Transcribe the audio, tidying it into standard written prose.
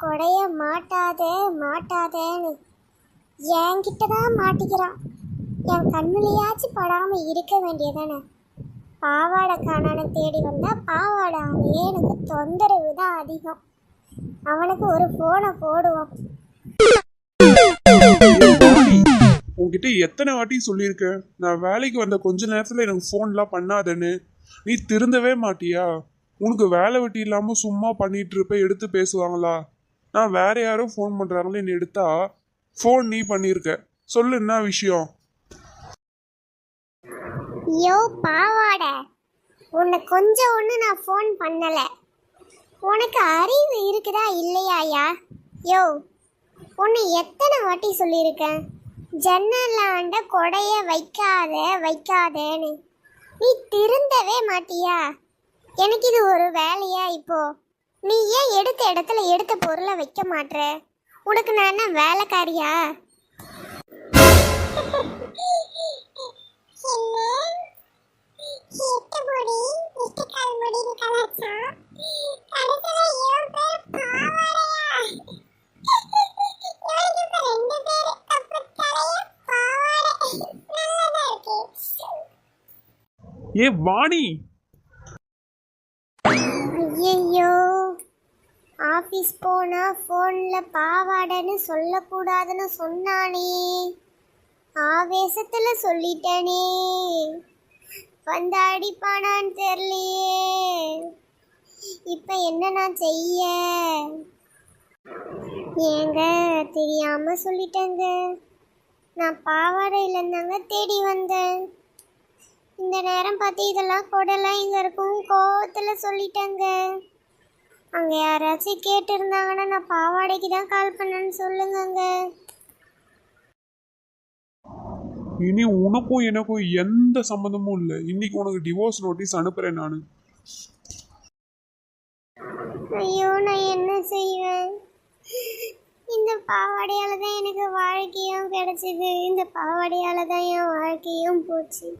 கொடைய மாட்டாதே மாட்டாதேன்னு என்கிட்ட தான் மாட்டிக்கிறான். என் கண்ணுலையாச்சும் படாம இருக்க வேண்டியதானே. பாவாடை காணான்னு தேடி வந்தா பாவாடாவே எனக்கு தொந்தரவு தான் அதிகம். அவனுக்கு ஒரு போனை போடுவோம். உன்கிட்ட எத்தனை வாட்டி சொல்லியிருக்கேன், நான் வேலைக்கு வந்த கொஞ்ச நேரத்துல எனக்கு ஃபோன்லாம் பண்ணாதேன்னு. நீ திருந்தவே மாட்டியா? உனக்கு வேலை வெட்டி இல்லாம சும்மா பண்ணிட்டு இருப்ப, எடுத்து பேசுவாங்களா? நான் வேற யாரும் ஃபோன் பண்றாங்களேன்னு எடுத்தா ஃபோன் நீ பண்ணியிருக்க. சொல்லு என்ன விஷயம்? யோ பாவாடை, உன்னை கொஞ்சம் ஒன்று நான் ஃபோன் பண்ணல. உனக்கு அறிவு இருக்குதா இல்லையாயா? யோ, உன்னை எத்தனை வாட்டி சொல்லியிருக்கேன் ஜன்னலாண்ட கொடைய வைக்காத வைக்காதேன்னு. நீ திருந்தவே மாட்டியா? எனக்கு இது ஒரு வேலையா இப்போ? நீ ஏன் எடுத்த இடத்துல எடுத்த பொருளை வைக்க மாட்ற? உனக்கு நான் என்ன வேலைக்காரியா? ஏ வாணி, ஐயோ, ஆபீஸ் போனா போன்ல பாவாடைன்னு சொல்லக்கூடாதுன்னு சொன்னானே, ஆவேசத்துல சொல்லிட்டேனே. வந்து அடிப்பானான்னு தெரியலையே. இப்ப என்ன நான் செய்ய? ஏங்க தெரியாம சொல்லிட்டேங்க. நான் பாவாடையில இருந்தாங்க தேடி வந்தேன். இந்த நேரம் பார்த்து இதெல்லாம் கொடலாம் இங்க இருக்கும் கோவத்துல சொல்லிட்டேங்க. அங்க யாராச்சும் கேட்டு இருந்தாங்கன்னா நான் பாவாடைக்கு தான் கால் பண்ணேன்னு சொல்லுங்கங்க. இனி உனக்கும் எனக்கும் எந்த சம்மந்தமும் இல்லை. இன்னைக்கு உனக்கு டிவோர்ஸ் நோட்டீஸ் அனுப்புறேன் நான். ஐயோ, நான் என்ன செய்வேன்? இந்த பாவாடையால தான் எனக்கு வாழ்க்கையும் கிடைச்சது. இந்த பாவாடையால தான் என் வாழ்க்கையும் போச்சு.